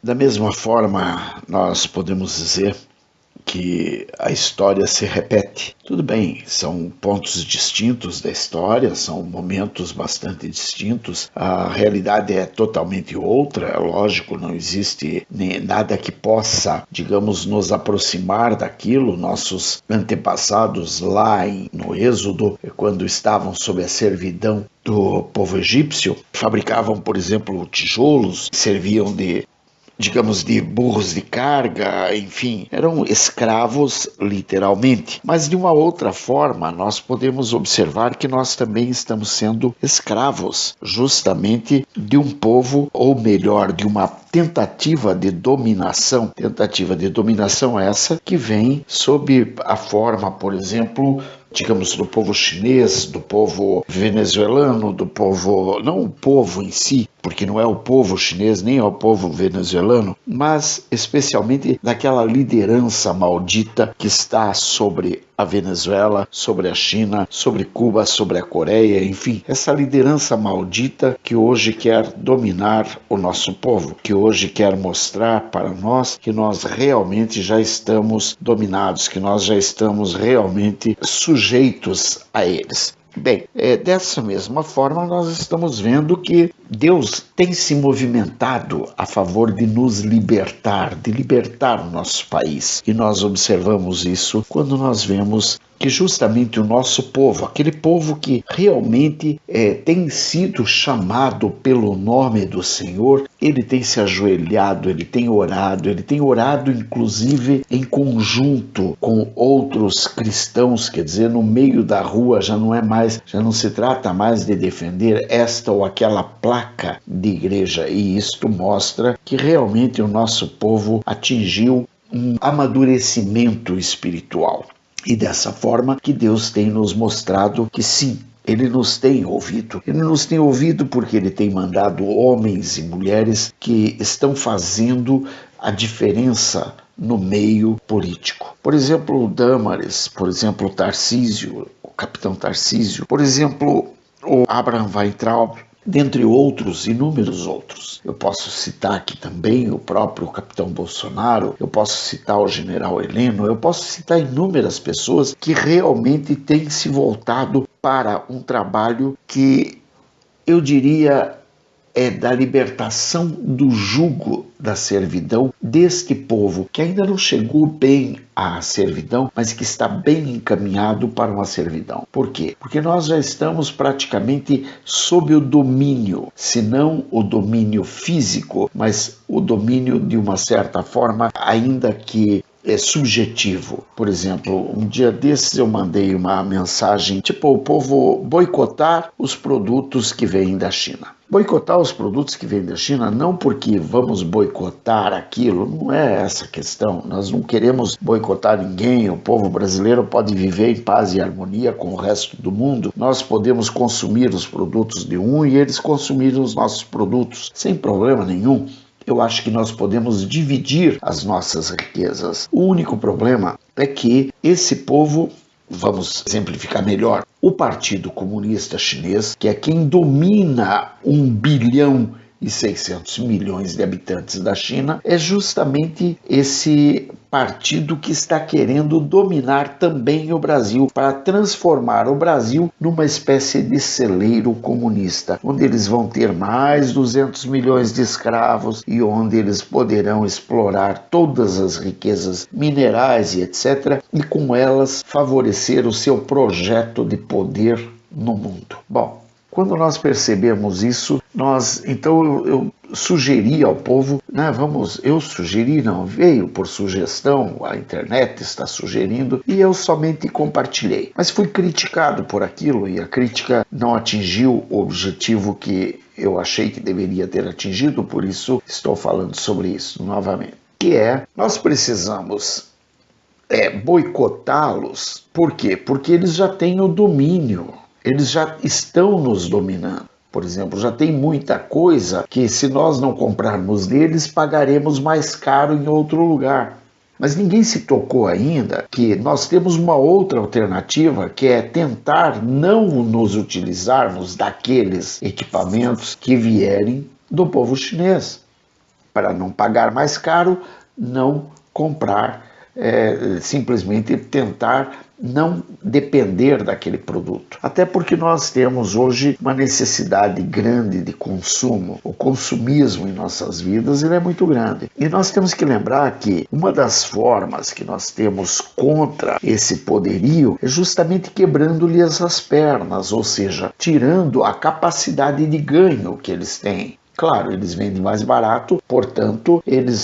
Da mesma forma, nós podemos dizer que a história se repete. Tudo bem, são pontos distintos da história, são momentos bastante distintos, a realidade é totalmente outra, é lógico, não existe nada que possa, digamos, nos aproximar daquilo. Nossos antepassados lá no Êxodo, quando estavam sob a servidão do povo egípcio, fabricavam, por exemplo, tijolos, serviam de burros de carga, enfim, eram escravos literalmente. Mas de uma outra forma, nós podemos observar que nós também estamos sendo escravos, justamente de um povo, ou melhor, de uma tentativa de dominação essa que vem sob a forma, por exemplo, digamos, do povo chinês, do povo venezuelano, do povo, não o povo em si, porque não é o povo chinês nem é o povo venezuelano, mas especialmente daquela liderança maldita que está sobre a Venezuela, sobre a China, sobre Cuba, sobre a Coreia, enfim, essa liderança maldita que hoje quer dominar o nosso povo, que hoje quer mostrar para nós que nós realmente já estamos dominados, que nós já estamos realmente sujeitos a eles. Bem, dessa mesma forma nós estamos vendo que Deus tem se movimentado a favor de nos libertar, de libertar o nosso país. E nós observamos isso quando nós vemos que justamente o nosso povo, aquele povo que realmente tem sido chamado pelo nome do Senhor, ele tem se ajoelhado, ele tem orado inclusive em conjunto com outros cristãos, quer dizer, no meio da rua já não se trata mais de defender esta ou aquela placa de igreja, e isto mostra que realmente o nosso povo atingiu um amadurecimento espiritual. E dessa forma que Deus tem nos mostrado que sim, Ele nos tem ouvido. Ele nos tem ouvido porque Ele tem mandado homens e mulheres que estão fazendo a diferença no meio político. Por exemplo, o Damares, por exemplo, o Tarcísio, o capitão Tarcísio, por exemplo, o Abraham Weintraub, dentre outros, inúmeros outros. Eu posso citar aqui também o próprio capitão Bolsonaro, eu posso citar o general Heleno, eu posso citar inúmeras pessoas que realmente têm se voltado para um trabalho que eu diria é da libertação do jugo da servidão deste povo que ainda não chegou bem à servidão, mas que está bem encaminhado para uma servidão. Por quê? Porque nós já estamos praticamente sob o domínio, se não o domínio físico, mas o domínio de uma certa forma, ainda que é subjetivo. Por exemplo, um dia desses eu mandei uma mensagem tipo o povo boicotar os produtos que vêm da China. Boicotar os produtos que vêm da China não porque vamos boicotar aquilo, não é essa a questão. Nós não queremos boicotar ninguém, o povo brasileiro pode viver em paz e harmonia com o resto do mundo. Nós podemos consumir os produtos de um e eles consumirem os nossos produtos sem problema nenhum. Eu acho que nós podemos dividir as nossas riquezas. O único problema é que esse povo, vamos exemplificar melhor, o Partido Comunista Chinês, que é quem domina 1,6 bilhão de habitantes da China, é justamente esse partido que está querendo dominar também o Brasil, para transformar o Brasil numa espécie de celeiro comunista, onde eles vão ter mais 200 milhões de escravos e onde eles poderão explorar todas as riquezas minerais e etc., e com elas favorecer o seu projeto de poder no mundo. Bom, quando nós percebemos isso, então eu sugeri ao povo, veio por sugestão, a internet está sugerindo, e eu somente compartilhei. Mas fui criticado por aquilo, e a crítica não atingiu o objetivo que eu achei que deveria ter atingido, por isso estou falando sobre isso novamente. Que é, nós precisamos boicotá-los. Por quê? Porque eles já têm o domínio. Eles já estão nos dominando. Por exemplo, já tem muita coisa que, se nós não comprarmos deles, pagaremos mais caro em outro lugar. Mas ninguém se tocou ainda que nós temos uma outra alternativa, que é tentar não nos utilizarmos daqueles equipamentos que vierem do povo chinês. para não pagar mais caro, não comprar, simplesmente tentar não depender daquele produto. Até porque nós temos hoje uma necessidade grande de consumo. O consumismo em nossas vidas ele é muito grande. E nós temos que lembrar que uma das formas que nós temos contra esse poderio é justamente quebrando-lhes as pernas, ou seja, tirando a capacidade de ganho que eles têm. Claro, eles vendem mais barato, portanto,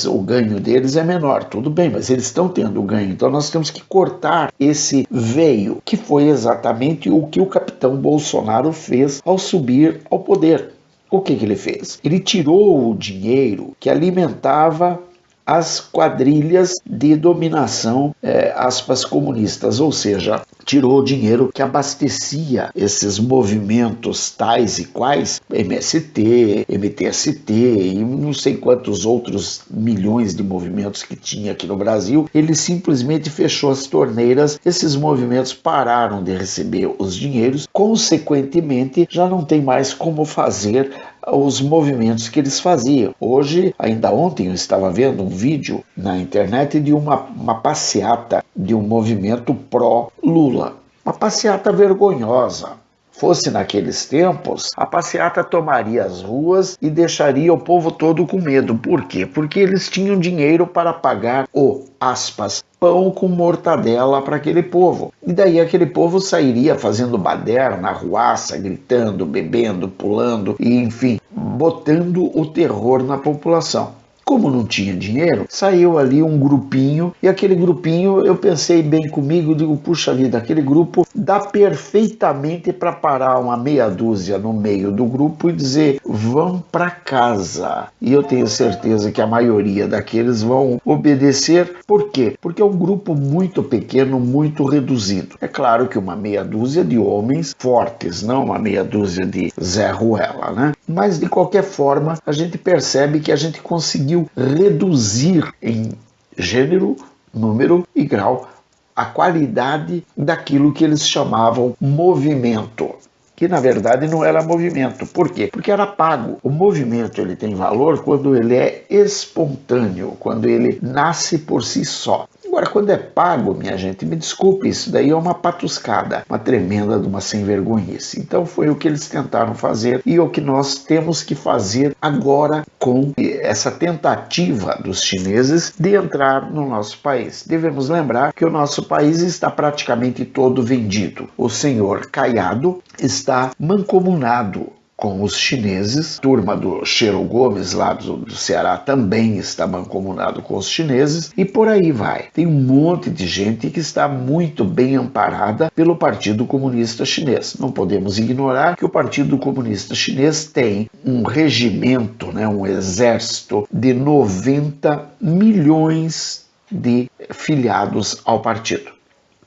o ganho deles é menor. Tudo bem, mas eles estão tendo ganho. Então nós temos que cortar esse veio, que foi exatamente o que o capitão Bolsonaro fez ao subir ao poder. O que ele fez? Ele tirou o dinheiro que alimentava as quadrilhas de dominação, aspas, comunistas, ou seja, tirou o dinheiro que abastecia esses movimentos tais e quais, MST, MTST e não sei quantos outros milhões de movimentos que tinha aqui no Brasil. Ele simplesmente fechou as torneiras, esses movimentos pararam de receber os dinheiros, consequentemente já não tem mais como fazer os movimentos que eles faziam. Hoje, ainda ontem, eu estava vendo um vídeo na internet de uma passeata de um movimento pró-Lula. Uma passeata vergonhosa. Fosse naqueles tempos, a passeata tomaria as ruas e deixaria o povo todo com medo. Por quê? Porque eles tinham dinheiro para pagar o, aspas, pão com mortadela para aquele povo. E daí aquele povo sairia fazendo baderna, arruaça, gritando, bebendo, pulando e, enfim, botando o terror na população. Como não tinha dinheiro, saiu ali um grupinho, e aquele grupinho, eu pensei bem comigo, digo, puxa vida, aquele grupo dá perfeitamente para parar uma meia dúzia no meio do grupo e dizer, vão para casa. E eu tenho certeza que a maioria daqueles vão obedecer. Por quê? Porque é um grupo muito pequeno, muito reduzido. É claro que uma meia dúzia de homens fortes, não uma meia dúzia de Zé Ruela, né? Mas, de qualquer forma, a gente percebe que a gente conseguiu reduzir em gênero, número e grau a qualidade daquilo que eles chamavam movimento, que na verdade não era movimento. Por quê? Porque era pago. O movimento ele tem valor quando ele é espontâneo, quando ele nasce por si só. Agora, quando é pago, minha gente, me desculpe, isso daí é uma patuscada, uma tremenda de uma sem-vergonhice. Então foi o que eles tentaram fazer e o que nós temos que fazer agora com essa tentativa dos chineses de entrar no nosso país. Devemos lembrar que o nosso país está praticamente todo vendido. O senhor Caiado está mancomunado com os chineses, a turma do Cheiro Gomes lá do Ceará também está mancomunado com os chineses e por aí vai. Tem um monte de gente que está muito bem amparada pelo Partido Comunista Chinês. Não podemos ignorar que o Partido Comunista Chinês tem um regimento, um exército de 90 milhões de filiados ao partido.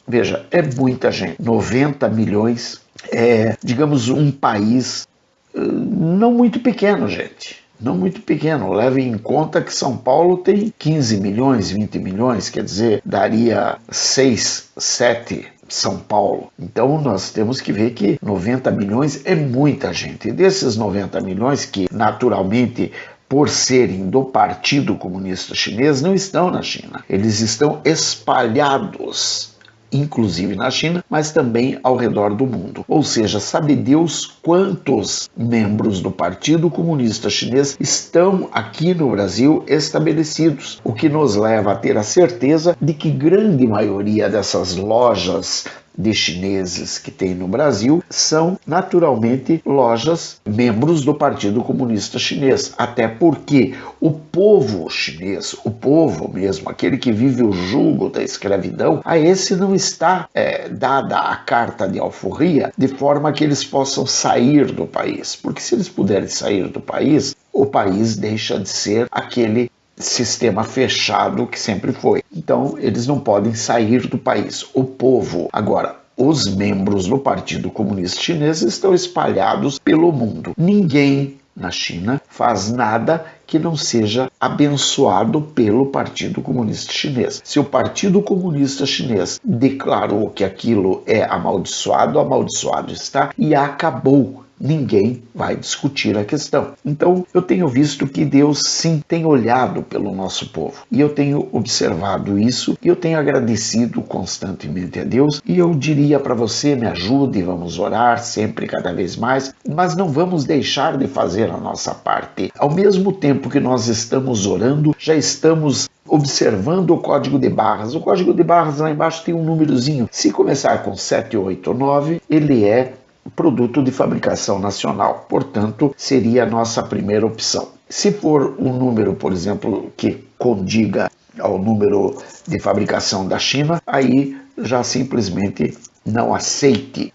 Veja, é muita gente. 90 milhões é, digamos, um país não muito pequeno, gente. Não muito pequeno. Levem em conta que São Paulo tem 15 milhões, 20 milhões, quer dizer, daria 6, 7 São Paulo. Então nós temos que ver que 90 milhões é muita gente. E desses 90 milhões que, naturalmente, por serem do Partido Comunista Chinês, não estão na China. Eles estão espalhados, inclusive na China, mas também ao redor do mundo. Ou seja, sabe Deus quantos membros do Partido Comunista Chinês estão aqui no Brasil estabelecidos, o que nos leva a ter a certeza de que grande maioria dessas lojas de chineses que tem no Brasil são naturalmente lojas membros do Partido Comunista Chinês, até porque o povo chinês, o povo mesmo, aquele que vive o jugo da escravidão, a esse não está dada a carta de alforria de forma que eles possam sair do país, porque se eles puderem sair do país, o país deixa de ser aquele sistema fechado que sempre foi. Então, eles não podem sair do país. O povo, agora, os membros do Partido Comunista Chinês estão espalhados pelo mundo. Ninguém na China faz nada que não seja abençoado pelo Partido Comunista Chinês. Se o Partido Comunista Chinês declarou que aquilo é amaldiçoado, amaldiçoado está e acabou. ninguém vai discutir a questão. Então, eu tenho visto que Deus sim tem olhado pelo nosso povo. E eu tenho observado isso e eu tenho agradecido constantemente a Deus. E eu diria para você, me ajude, vamos orar sempre, cada vez mais, mas não vamos deixar de fazer a nossa parte. Ao mesmo tempo que nós estamos orando, já estamos observando o código de barras. O código de barras lá embaixo tem um númerozinho. Se começar com 7, 8, 9, ele é produto de fabricação nacional. Portanto, seria a nossa primeira opção. Se for um número, por exemplo, que condiga ao número de fabricação da China, aí já simplesmente não aceite,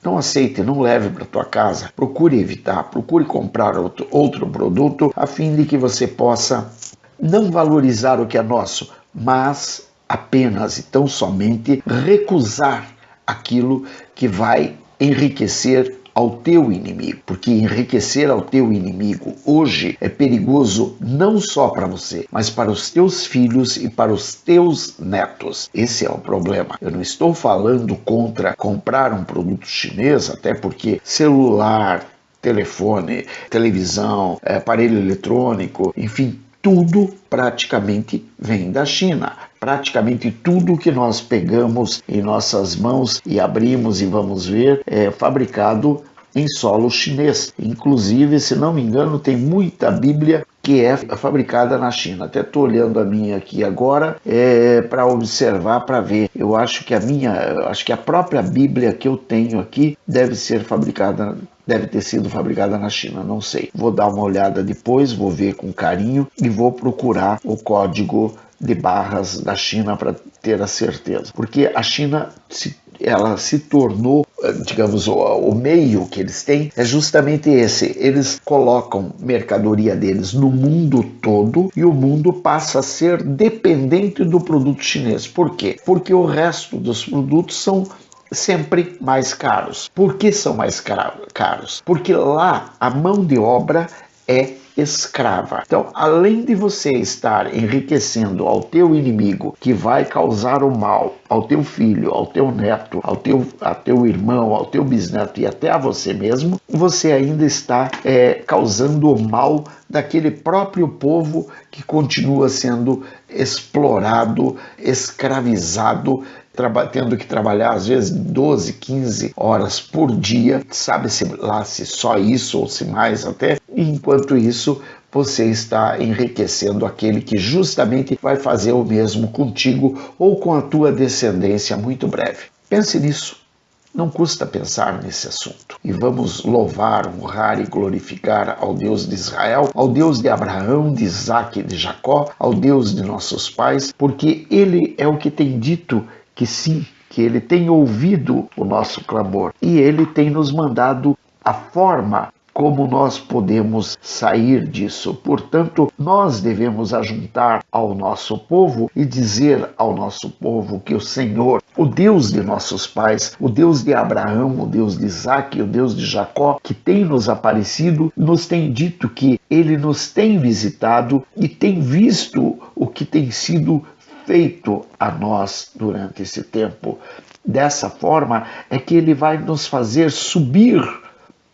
não leve para tua casa. Procure evitar, procure comprar outro produto, a fim de que você possa não valorizar o que é nosso, mas apenas e tão somente recusar aquilo que vai enriquecer ao teu inimigo, porque enriquecer ao teu inimigo hoje é perigoso não só para você, mas para os teus filhos e para os teus netos. Esse é o problema. Eu não estou falando contra comprar um produto chinês, até porque celular, telefone, televisão, aparelho eletrônico, enfim, tudo praticamente vem da China. Praticamente tudo que nós pegamos em nossas mãos e abrimos e vamos ver é fabricado em solo chinês. Inclusive, se não me engano, tem muita Bíblia que é fabricada na China. Até estou olhando a minha aqui agora para observar, para ver. Eu acho que a própria Bíblia que eu tenho aqui deve ter sido fabricada na China, não sei. Vou dar uma olhada depois, vou ver com carinho e vou procurar o código de barras da China para ter a certeza. Porque a China ela se tornou, digamos, o meio que eles têm é justamente esse. Eles colocam mercadoria deles no mundo todo e o mundo passa a ser dependente do produto chinês. Por quê? Porque o resto dos produtos são sempre mais caros. Por que são mais caros? Porque lá a mão de obra é escrava. Então, além de você estar enriquecendo ao teu inimigo, que vai causar o mal ao teu filho, ao teu neto, ao teu irmão, ao teu bisneto e até a você mesmo, você ainda está causando o mal daquele próprio povo que continua sendo explorado, escravizado, tendo que trabalhar às vezes 12, 15 horas por dia, sabe-se lá se só isso ou se mais até, e enquanto isso você está enriquecendo aquele que justamente vai fazer o mesmo contigo ou com a tua descendência muito breve. Pense nisso. Não custa pensar nesse assunto. E vamos louvar, honrar e glorificar ao Deus de Israel, ao Deus de Abraão, de Isaque e de Jacó, ao Deus de nossos pais, porque Ele é o que tem dito que sim, que Ele tem ouvido o nosso clamor e Ele tem nos mandado a forma como nós podemos sair disso. Portanto, nós devemos ajuntar ao nosso povo e dizer ao nosso povo que o Senhor, o Deus de nossos pais, o Deus de Abraão, o Deus de Isaque, o Deus de Jacó, que tem nos aparecido, nos tem dito que Ele nos tem visitado e tem visto o que tem sido feito a nós durante esse tempo. Dessa forma é que Ele vai nos fazer subir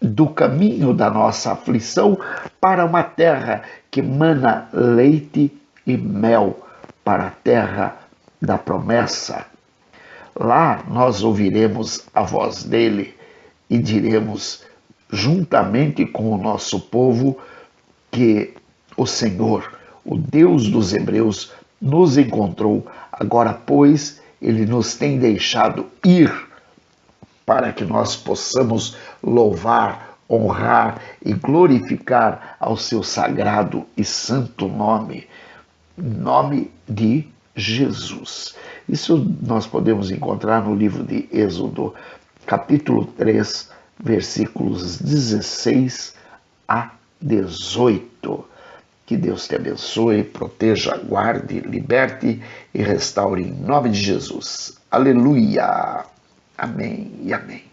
do caminho da nossa aflição para uma terra que mana leite e mel, para a terra da promessa. Lá nós ouviremos a voz dele e diremos, juntamente com o nosso povo, que o Senhor, o Deus dos Hebreus, nos encontrou. Agora, pois, ele nos tem deixado ir para que nós possamos louvar, honrar e glorificar ao seu sagrado e santo nome, nome de Jesus. Isso nós podemos encontrar no livro de Êxodo, capítulo 3, versículos 16 a 18. Que Deus te abençoe, proteja, guarde, liberte e restaure em nome de Jesus. Aleluia! Amém e amém.